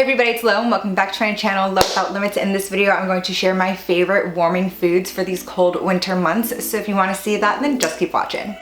Hey everybody, it's Lo and welcome back to my channel, Love Without Limits. In this video, I'm going to share my favorite warming foods for these cold winter months. So if you want to see that, then just keep watching.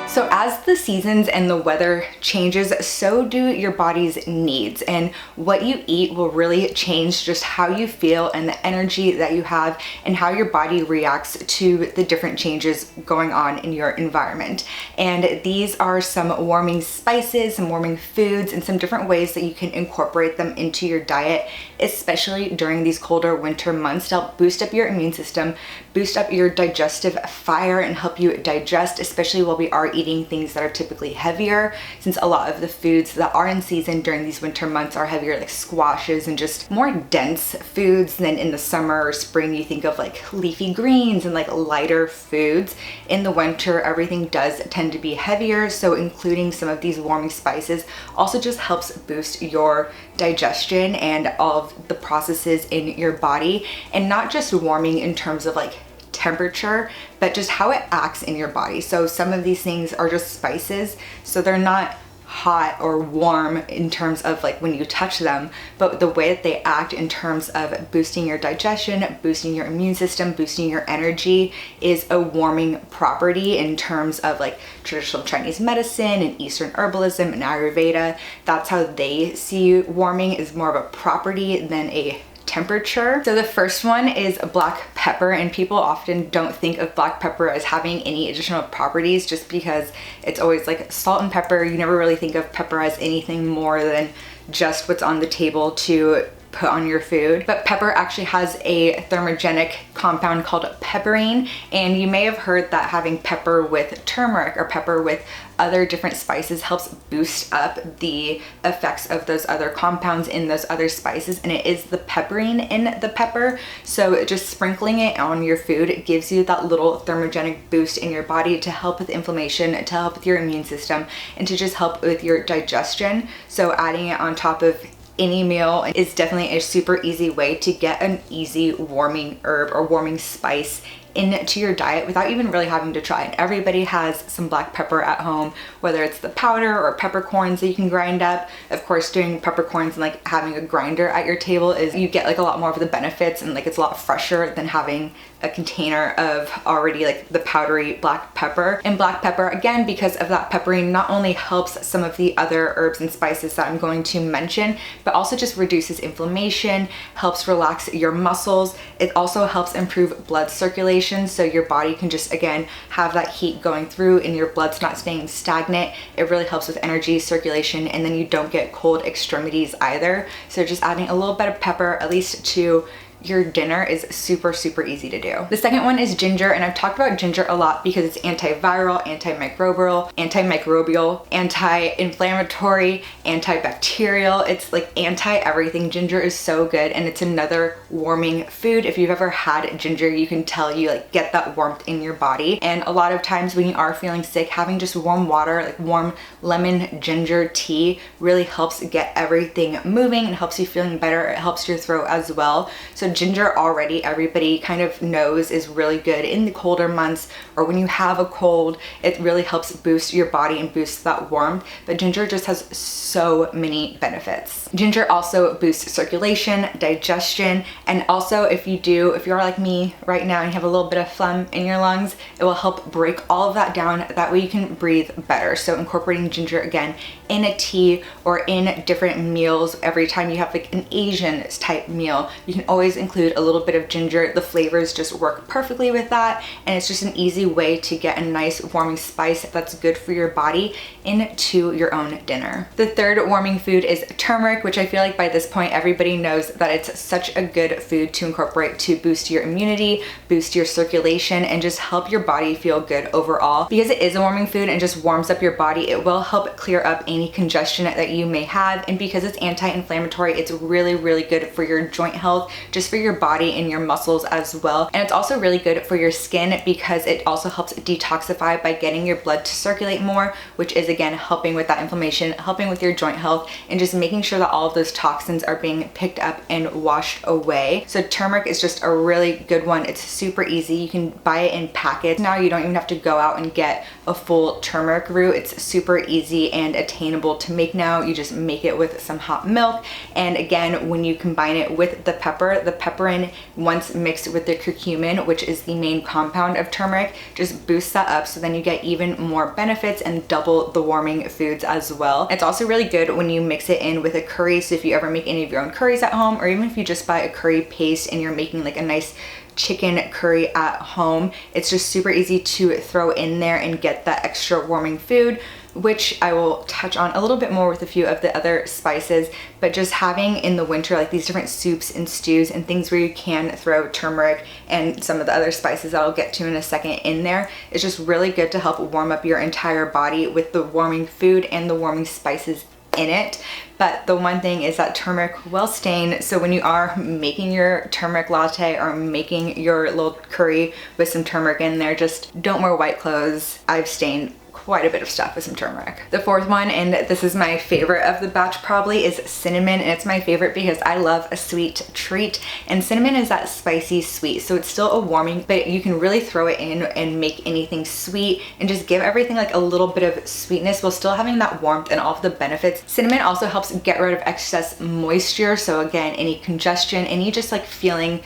So as the seasons and the weather changes, so do your body's needs, and what you eat will really change just how you feel and the energy that you have and how your body reacts to the different changes going on in your environment. And these are some warming spices, some warming foods, and some different ways that you can incorporate them into your diet, especially during these colder winter months, to help boost up your immune system, boost up your digestive fire, and help you digest, especially while we are eating things that are typically heavier, since a lot of the foods that are in season during these winter months are heavier, like squashes and just more dense foods than in the summer or spring. You think of like leafy greens and like lighter foods. In the winter, everything does tend to be heavier, so including some of these warming spices also just helps boost your digestion and all of the processes in your body, and not just warming in terms of like temperature, but just how it acts in your body. So some of these things are just spices, so they're not hot or warm in terms of like when you touch them, but the way that they act in terms of boosting your digestion, boosting your immune system, boosting your energy is a warming property in terms of like traditional Chinese medicine and Eastern herbalism and Ayurveda. That's how they see warming, is more of a property than a temperature. So the first one is black pepper, and people often don't think of black pepper as having any additional properties just because it's always like salt and pepper. You never really think of pepper as anything more than just what's on the table to put on your food. But pepper actually has a thermogenic compound called pepperine, and you may have heard that having pepper with turmeric or pepper with other different spices helps boost up the effects of those other compounds in those other spices, and it is the pepperine in the pepper. So just sprinkling it on your food gives you that little thermogenic boost in your body to help with inflammation, to help with your immune system, and to just help with your digestion. So adding it on top of any meal is definitely a super easy way to get an easy warming herb or warming spice into your diet without even really having to try it. Everybody has some black pepper at home, whether it's the powder or peppercorns that you can grind up. Of course, doing peppercorns and like having a grinder at your table is, you get like a lot more of the benefits, and like it's a lot fresher than having a container of already like the powdery black pepper. And black pepper, again, because of that pepperine, not only helps some of the other herbs and spices that I'm going to mention, but also just reduces inflammation, helps relax your muscles. It also helps improve blood circulation, so your body can just, again, have that heat going through and your blood's not staying stagnant. It really helps with energy circulation, and then you don't get cold extremities either. So just adding a little bit of pepper, at least to your dinner, is super easy to do. The second one is ginger, and I've talked about ginger a lot because it's antiviral, antimicrobial, anti-inflammatory, antibacterial. It's like anti-everything. Ginger is so good, and it's another warming food. If you've ever had ginger, you can tell you like get that warmth in your body. And a lot of times when you are feeling sick, having just warm water, like warm lemon ginger tea, really helps get everything moving and helps you feeling better. It helps your throat as well. So ginger already everybody kind of knows is really good in the colder months, or when you have a cold. It really helps boost your body and boost that warmth, but ginger just has so many benefits. Ginger also boosts circulation, digestion, and also if you're like me right now and you have a little bit of phlegm in your lungs, it will help break all of that down. That way you can breathe better. So incorporating ginger, again, in a tea or in different meals, every time you have like an Asian type meal, you can always include a little bit of ginger. The flavors just work perfectly with that, and it's just an easy way to get a nice warming spice that's good for your body into your own dinner. The third warming food is turmeric, which I feel like by this point everybody knows that it's such a good food to incorporate to boost your immunity, boost your circulation, and just help your body feel good overall. Because it is a warming food and just warms up your body, it will help clear up any congestion that you may have, and because it's anti-inflammatory, it's really good for your joint health, just just for your body and your muscles as well. And it's also really good for your skin because it also helps detoxify by getting your blood to circulate more, which is again helping with that inflammation, helping with your joint health, and just making sure that all of those toxins are being picked up and washed away. So turmeric is just a really good one. It's super easy. You can buy it in packets. Now you don't even have to go out and get a full turmeric root. It's super easy and attainable to make now. You just make it with some hot milk. And again, when you combine it with the pepperin, once mixed with the curcumin, which is the main compound of turmeric, just boosts that up, so then you get even more benefits and double the warming foods as well. It's also really good when you mix it in with a curry. So if you ever make any of your own curries at home, or even if you just buy a curry paste and you're making like a nice chicken curry at home, it's just super easy to throw in there and get that extra warming food, which I will touch on a little bit more with a few of the other spices. But just having in the winter like these different soups and stews and things where you can throw turmeric and some of the other spices that I'll get to in a second in there is just really good to help warm up your entire body with the warming food and the warming spices in it. But the one thing is that turmeric will stain, so when you are making your turmeric latte or making your little curry with some turmeric in there, just don't wear white clothes. I've stained quite a bit of stuff with some turmeric. The fourth one, and this is my favorite of the batch probably, is cinnamon. And it's my favorite because I love a sweet treat, and cinnamon is that spicy sweet, so it's still a warming, but you can really throw it in and make anything sweet and just give everything like a little bit of sweetness while still having that warmth and all of the benefits. Cinnamon also helps get rid of excess moisture, so again, any congestion, any just like feeling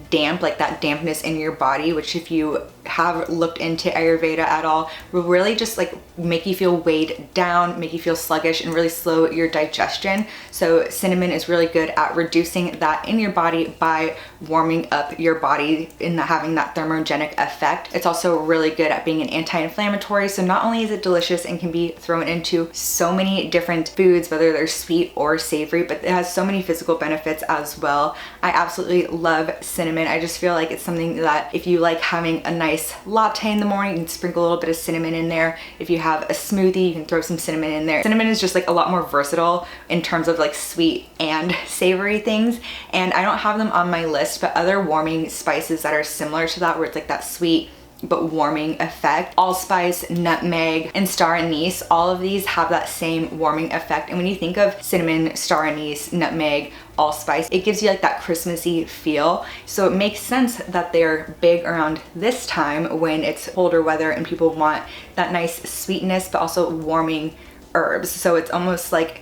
damp, like that dampness in your body, which if you have looked into Ayurveda at all, will really just like make you feel weighed down, make you feel sluggish, and really slow your digestion. So cinnamon is really good at reducing that in your body by warming up your body and having that thermogenic effect. It's also really good at being an anti-inflammatory. So not only is it delicious and can be thrown into so many different foods, whether they're sweet or savory, but it has so many physical benefits as well. I absolutely love cinnamon. I just feel like it's something that if you like having a nice latte in the morning, you can sprinkle a little bit of cinnamon in there. If you have a smoothie, you can throw some cinnamon in there. Cinnamon is just like a lot more versatile in terms of like sweet and savory things. And I don't have them on my list, but other warming spices that are similar to that, where it's like that sweet but warming effect. Allspice, nutmeg, and star anise, all of these have that same warming effect. And when you think of cinnamon, star anise, nutmeg, allspice, it gives you like that Christmassy feel. So it makes sense that they're big around this time when it's colder weather and people want that nice sweetness but also warming herbs. So it's almost like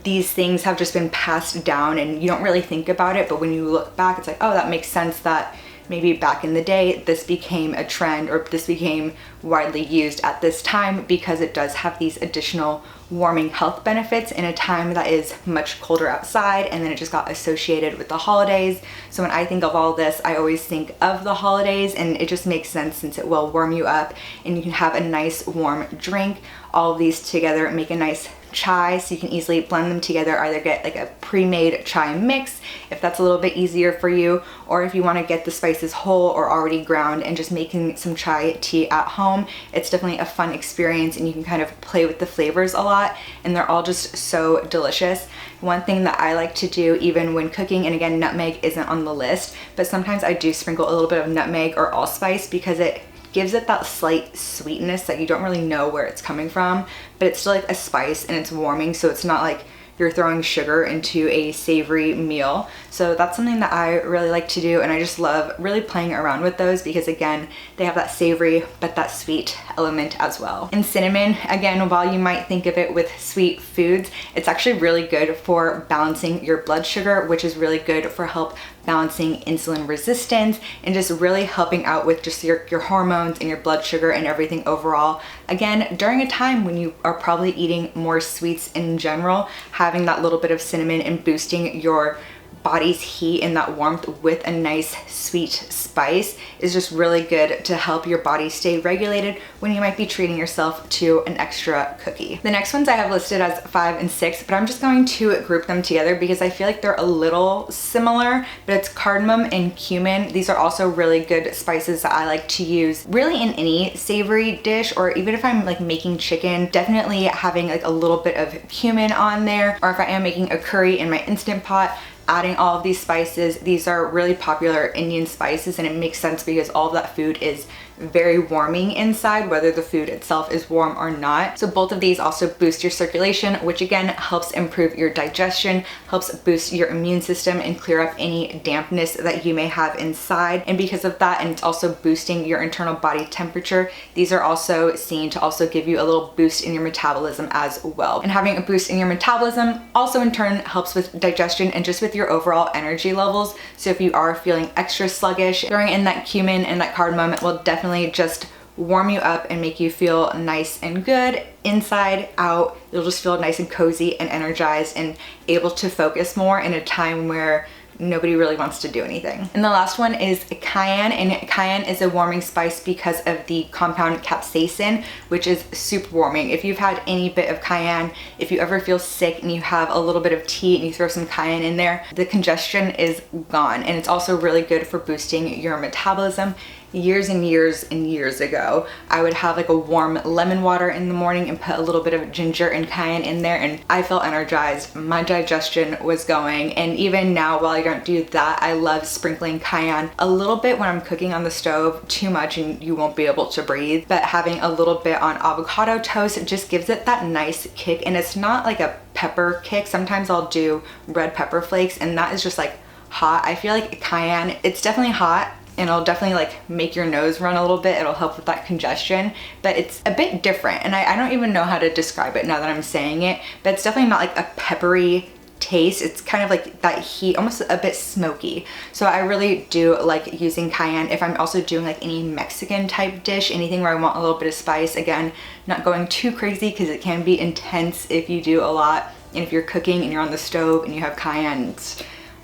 these things have just been passed down and you don't really think about it, but when you look back, it's like, oh, that makes sense that maybe back in the day this became a trend, or this became widely used at this time, because it does have these additional warming health benefits in a time that is much colder outside. And then it just got associated with the holidays. So when I think of all this, I always think of the holidays, and it just makes sense since it will warm you up and you can have a nice warm drink. All of these together make a nice chai, so you can easily blend them together. Either get like a pre-made chai mix if that's a little bit easier for you, or if you want to get the spices whole or already ground and just making some chai tea at home, it's definitely a fun experience and you can kind of play with the flavors a lot, and they're all just so delicious. One thing that I like to do even when cooking, and again, nutmeg isn't on the list, but sometimes I do sprinkle a little bit of nutmeg or allspice because it gives it that slight sweetness that you don't really know where it's coming from, but it's still like a spice and it's warming, so it's not like you're throwing sugar into a savory meal. So that's something that I really like to do, and I just love really playing around with those because again, they have that savory but that sweet element as well. And cinnamon, again, while you might think of it with sweet foods, it's actually really good for balancing your blood sugar, which is really good for help balancing insulin resistance and just really helping out with just your hormones and your blood sugar and everything overall. Again, during a time when you are probably eating more sweets in general, having that little bit of cinnamon and boosting your body's heat and that warmth with a nice sweet spice is just really good to help your body stay regulated when you might be treating yourself to an extra cookie. The next ones I have listed as 5 and 6, but I'm just going to group them together because I feel like they're a little similar, but it's cardamom and cumin. These are also really good spices that I like to use really in any savory dish, or even if I'm like making chicken, definitely having like a little bit of cumin on there, or if I am making a curry in my Instant Pot, adding all of these spices. These are really popular Indian spices, and it makes sense because all of that food is very warming inside, whether the food itself is warm or not. So both of these also boost your circulation, which again helps improve your digestion, helps boost your immune system and clear up any dampness that you may have inside. And because of that, and it's also boosting your internal body temperature, these are also seen to also give you a little boost in your metabolism as well. And having a boost in your metabolism also in turn helps with digestion and just with your overall energy levels. So if you are feeling extra sluggish, throwing in that cumin and that cardamom will definitely just warm you up and make you feel nice and good inside out. You'll just feel nice and cozy and energized and able to focus more in a time where nobody really wants to do anything. And the last one is cayenne, and cayenne is a warming spice because of the compound capsaicin, which is super warming. If you've had any bit of cayenne, if you ever feel sick and you have a little bit of tea and you throw some cayenne in there, the congestion is gone. And it's also really good for boosting your metabolism. Years and years and years ago, I would have like a warm lemon water in the morning and put a little bit of ginger and cayenne in there, and I felt energized. My digestion was going. And even now, while I don't do that, I love sprinkling cayenne a little bit when I'm cooking on the stove. Too much and you won't be able to breathe, but having a little bit on avocado toast just gives it that nice kick. And it's not like a pepper kick. Sometimes I'll do red pepper flakes, and that is just like hot. I feel like cayenne, it's definitely hot, and it'll definitely like make your nose run a little bit. It'll help with that congestion, but it's a bit different. And I don't even know how to describe it now that I'm saying it, but it's definitely not like a peppery taste. It's kind of like that heat, almost a bit smoky. So I really do like using cayenne if I'm also doing like any Mexican type dish, anything where I want a little bit of spice. Again, not going too crazy because it can be intense if you do a lot. And if you're cooking and you're on the stove and you have cayenne,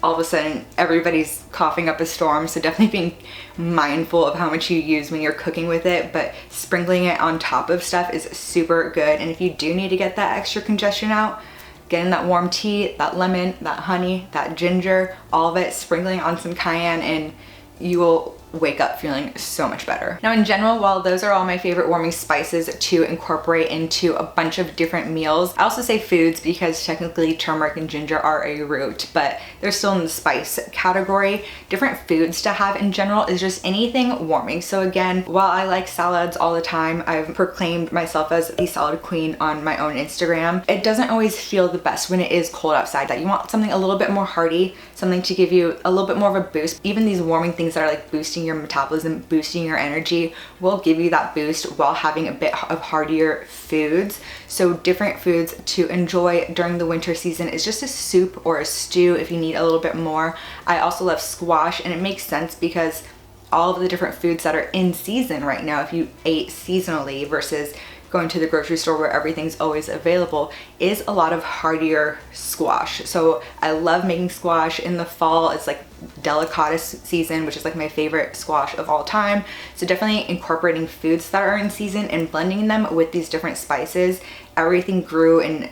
all of a sudden everybody's coughing up a storm. So definitely being mindful of how much you use when you're cooking with it, but sprinkling it on top of stuff is super good. And if you do need to get that extra congestion out, getting that warm tea, that lemon, that honey, that ginger, all of it, sprinkling on some cayenne, and you will wake up feeling so much better. Now in general, while those are all my favorite warming spices to incorporate into a bunch of different meals, I also say foods because technically turmeric and ginger are a root, but they're still in the spice category. Different foods to have in general is just anything warming. So again, while I like salads all the time, I've proclaimed myself as the salad queen on my own Instagram. It doesn't always feel the best when it is cold outside, that you want something a little bit more hearty, something to give you a little bit more of a boost. Even these warming things that are like boosting your metabolism, boosting your energy, will give you that boost while having a bit of heartier foods. So different foods to enjoy during the winter season is just a soup or a stew if you need a little bit more. I also love squash, and it makes sense because all of the different foods that are in season right now, if you ate seasonally versus going to the grocery store where everything's always available, is a lot of heartier squash. So I love making squash in the fall. It's like delicatus season, which is like my favorite squash of all time. So definitely incorporating foods that are in season and blending them with these different spices. Everything grew and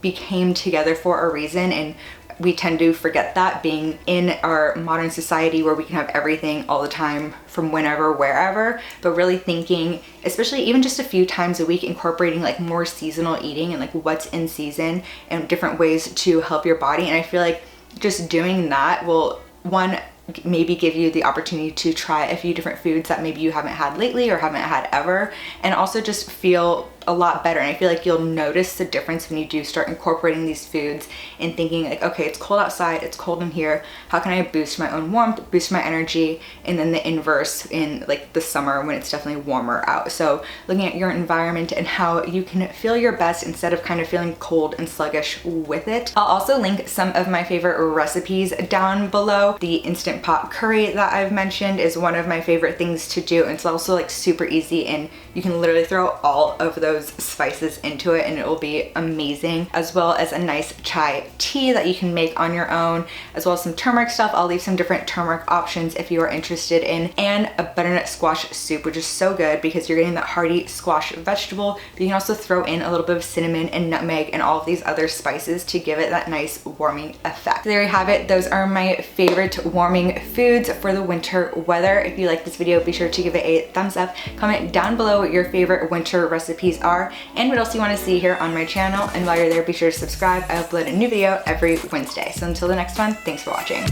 became together for a reason, and we tend to forget that being in our modern society where we can have everything all the time from whenever, wherever, but really thinking, especially even just a few times a week, incorporating like more seasonal eating and like what's in season and different ways to help your body. And I feel like just doing that will, one, maybe give you the opportunity to try a few different foods that maybe you haven't had lately or haven't had ever, and also just feel a lot better. And I feel like you'll notice the difference when you do start incorporating these foods and thinking like, okay, it's cold outside, it's cold in here, how can I boost my own warmth, boost my energy? And then the inverse in like the summer when it's definitely warmer out. So looking at your environment and how you can feel your best instead of kind of feeling cold and sluggish with it. I'll also link some of my favorite recipes down below. The Instant Pot curry that I've mentioned is one of my favorite things to do, and it's also like super easy, and you can literally throw all of those spices into it and it will be amazing, as well as a nice chai tea that you can make on your own, as well as some turmeric stuff. I'll leave some different turmeric options if you are interested in, and a butternut squash soup, which is so good because you're getting that hearty squash vegetable, but you can also throw in a little bit of cinnamon and nutmeg and all of these other spices to give it that nice warming effect. So there you have it. Those are my favorite warming foods for the winter weather. If you like this video, be sure to give it a thumbs up. Comment down below your favorite winter recipes are, and what else you want to see here on my channel. And while you're there, be sure to subscribe. I upload a new video every Wednesday. So until the next one, thanks for watching.